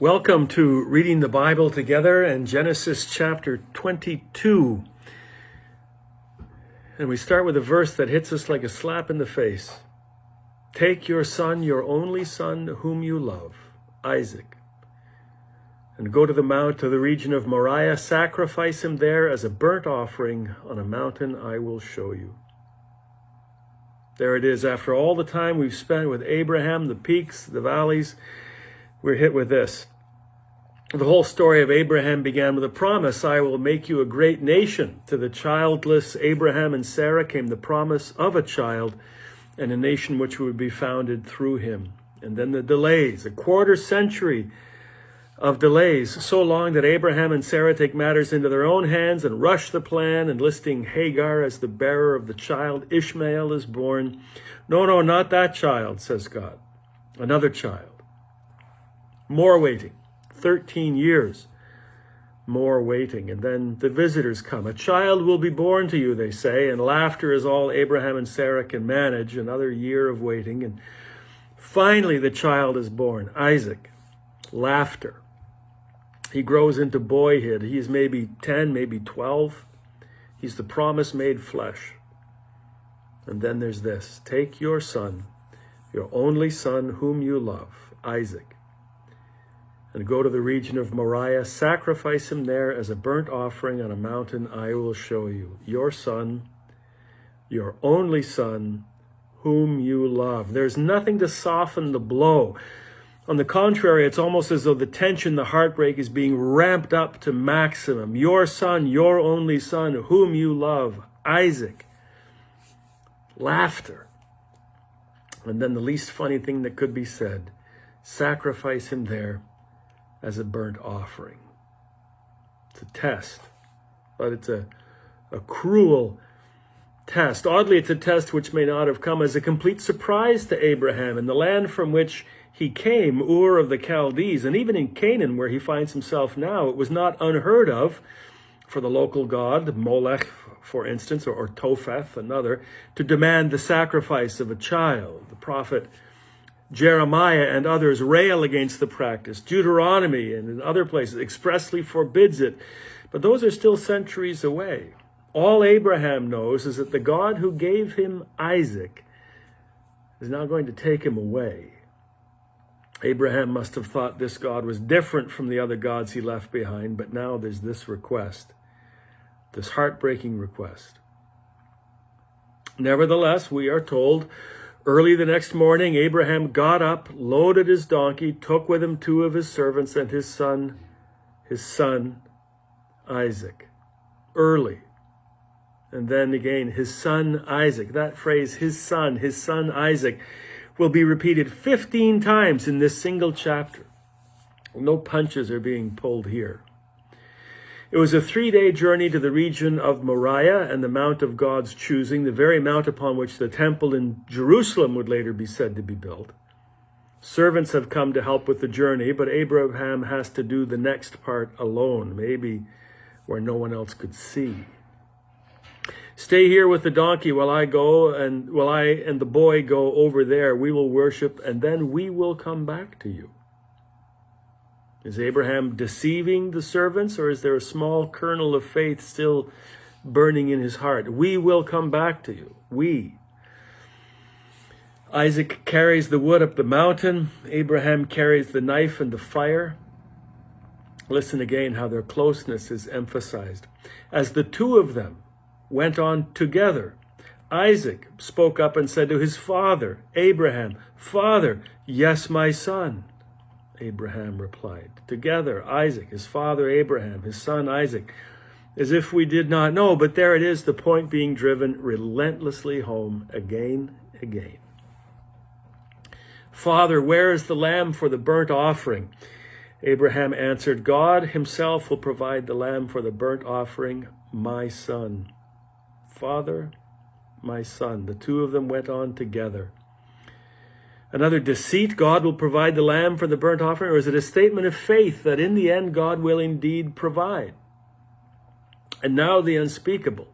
Welcome to Reading the Bible Together and Genesis chapter 22. And we start with a verse that hits us like a slap in the face. Take your son, your only son, whom you love, Isaac, and go to the mount, to the region of Moriah, sacrifice him there as a burnt offering on a mountain I will show you. There it is. After all the time we've spent with Abraham, the peaks, the valleys, we're hit with this. The whole story of Abraham began with a promise, I will make you a great nation. To the childless Abraham and Sarah came the promise of a child and a nation which would be founded through him. And then the delays, a quarter century of delays, so long that Abraham and Sarah take matters into their own hands and rush the plan, enlisting Hagar as the bearer of the child. Ishmael is born. No, not that child, says God. Another child. More waiting. 13 years, more waiting. And then the visitors come. A child will be born to you, they say, and laughter is all Abraham and Sarah can manage. Another year of waiting. And finally, the child is born, Isaac. Laughter. He grows into boyhood. He's maybe 10, maybe 12. He's the promise made flesh. And then there's this. Take your son, your only son whom you love, Isaac, and go to the region of Moriah, sacrifice him there as a burnt offering on a mountain I will show you. Your son, your only son, whom you love. There's nothing to soften the blow. On the contrary, it's almost as though the tension, the heartbreak is being ramped up to maximum. Your son, your only son, whom you love, Isaac. Laughter. And then the least funny thing that could be said, sacrifice him there as a burnt offering. It's a test, but it's a cruel test. Oddly, it's a test which may not have come as a complete surprise to Abraham. In the land from which he came, Ur of the Chaldees, and even in Canaan, where he finds himself now, it was not unheard of for the local god, Molech, for instance, or Topheth, another, to demand the sacrifice of a child. The prophet Jeremiah and others rail against the practice. Deuteronomy and in other places expressly forbids it. But those are still centuries away. All Abraham knows is that the God who gave him Isaac is now going to take him away. Abraham must have thought this God was different from the other gods he left behind, but now there's this request, this heartbreaking request. Nevertheless, we are told, early the next morning, Abraham got up, loaded his donkey, took with him two of his servants and his son Isaac. Early. And then again, his son Isaac. That phrase, his son Isaac, will be repeated 15 times in this single chapter. No punches are being pulled here. It was a 3-day journey to the region of Moriah and the mount of God's choosing, the very mount upon which the temple in Jerusalem would later be said to be built. Servants have come to help with the journey, but Abraham has to do the next part alone, maybe where no one else could see. Stay here with the donkey while I and the boy go over there. We will worship, and then we will come back to you. Is Abraham deceiving the servants, or is there a small kernel of faith still burning in his heart? We will come back to you. We. Isaac carries the wood up the mountain. Abraham carries the knife and the fire. Listen again how their closeness is emphasized. As the two of them went on together, Isaac spoke up and said to his father, Abraham, Father, yes, my son. Abraham replied. Together, Isaac, his father Abraham, his son Isaac, as if we did not know, but there it is, the point being driven relentlessly home again. Father, where is the lamb for the burnt offering? Abraham answered, God himself will provide the lamb for the burnt offering, my son. Father, my son. The two of them went on together. Another deceit, God will provide the lamb for the burnt offering, or is it a statement of faith that in the end God will indeed provide? And now the unspeakable.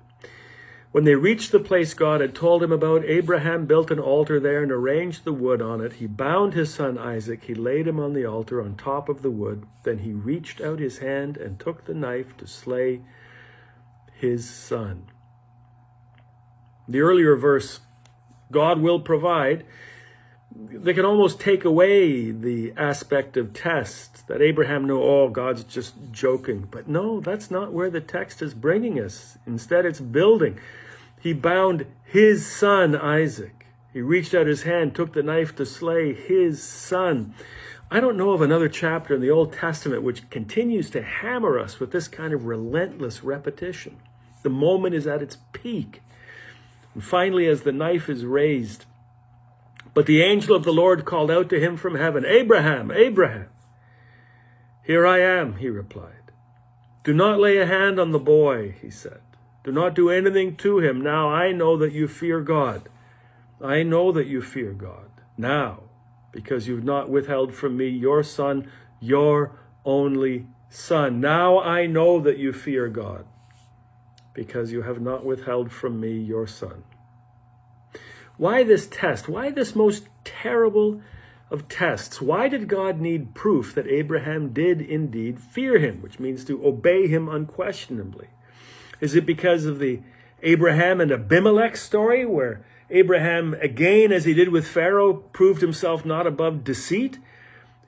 When they reached the place God had told him about, Abraham built an altar there and arranged the wood on it. He bound his son Isaac. He laid him on the altar on top of the wood. Then he reached out his hand and took the knife to slay his son. The earlier verse, God will provide, they can almost take away the aspect of test, that Abraham knew, oh, God's just joking. But no, that's not where the text is bringing us. Instead, it's building. He bound his son, Isaac. He reached out his hand, took the knife to slay his son. I don't know of another chapter in the Old Testament which continues to hammer us with this kind of relentless repetition. The moment is at its peak. And finally, as the knife is raised, but the angel of the Lord called out to him from heaven, Abraham, Abraham. Here I am, he replied. Do not lay a hand on the boy, he said. Do not do anything to him. Now I know that you fear God. I know that you fear God. Now, because you've not withheld from me your son, your only son. Now I know that you fear God, because you have not withheld from me your son. Why this test? Why this most terrible of tests? Why did God need proof that Abraham did indeed fear him, which means to obey him unquestionably? Is it because of the Abraham and Abimelech story, where Abraham, again, as he did with Pharaoh, proved himself not above deceit?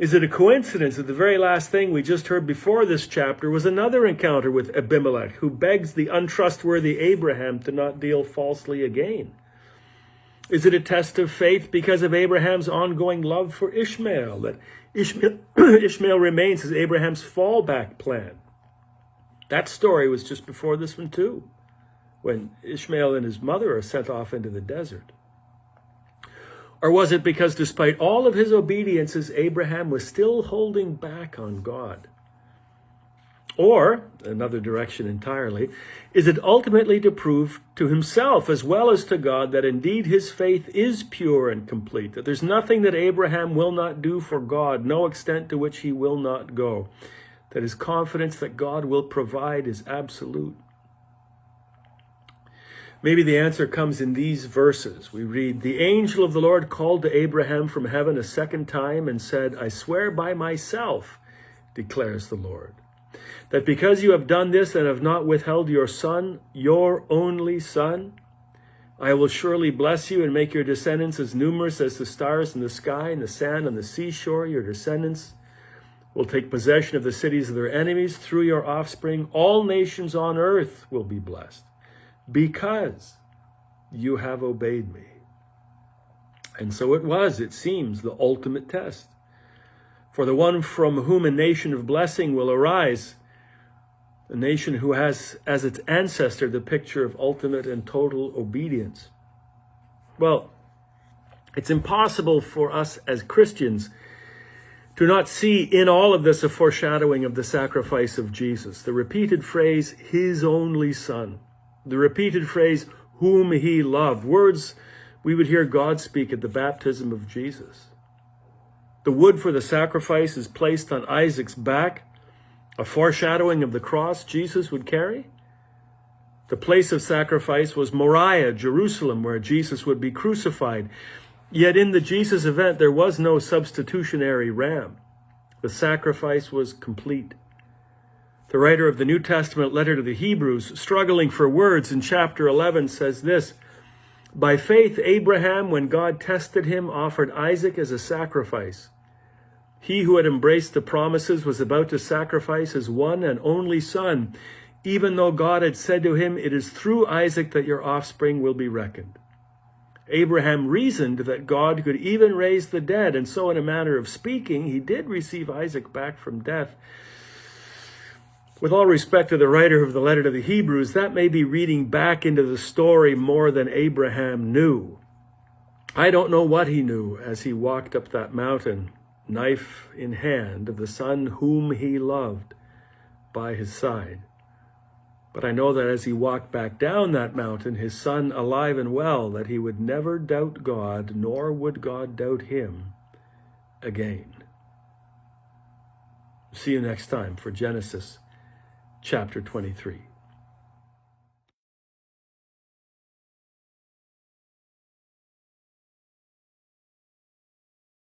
Is it a coincidence that the very last thing we just heard before this chapter was another encounter with Abimelech, who begs the untrustworthy Abraham to not deal falsely again? Is it a test of faith because of Abraham's ongoing love for Ishmael, that Ishmael remains as Abraham's fallback plan? That story was just before this one too, when Ishmael and his mother are sent off into the desert. Or was it because despite all of his obediences, Abraham was still holding back on God? Or, another direction entirely, is it ultimately to prove to himself as well as to God that indeed his faith is pure and complete, that there's nothing that Abraham will not do for God, no extent to which he will not go, that his confidence that God will provide is absolute? Maybe the answer comes in these verses. We read, the angel of the Lord called to Abraham from heaven a second time and said, I swear by myself, declares the Lord, that because you have done this and have not withheld your son, your only son, I will surely bless you and make your descendants as numerous as the stars in the sky and the sand on the seashore. Your descendants will take possession of the cities of their enemies. Through your offspring, all nations on earth will be blessed, because you have obeyed me. And so it was, it seems, the ultimate test. For the one from whom a nation of blessing will arise, a nation who has as its ancestor the picture of ultimate and total obedience. Well, it's impossible for us as Christians to not see in all of this a foreshadowing of the sacrifice of Jesus. The repeated phrase, his only son. The repeated phrase, whom he loved. Words we would hear God speak at the baptism of Jesus. The wood for the sacrifice is placed on Isaac's back, a foreshadowing of the cross Jesus would carry. The place of sacrifice was Moriah, Jerusalem, where Jesus would be crucified. Yet in the Jesus event, there was no substitutionary ram. The sacrifice was complete. The writer of the New Testament letter to the Hebrews, struggling for words in chapter 11, says this, by faith, Abraham, when God tested him, offered Isaac as a sacrifice. He who had embraced the promises was about to sacrifice his one and only son, even though God had said to him, it is through Isaac that your offspring will be reckoned. Abraham reasoned that God could even raise the dead, and so in a manner of speaking, he did receive Isaac back from death. With all respect to the writer of the letter to the Hebrews, that may be reading back into the story more than Abraham knew. I don't know what he knew as he walked up that mountain, knife in hand, of the son whom he loved by his side. But I know that as he walked back down that mountain, his son alive and well, that he would never doubt God, nor would God doubt him again. See you next time for Genesis chapter 23.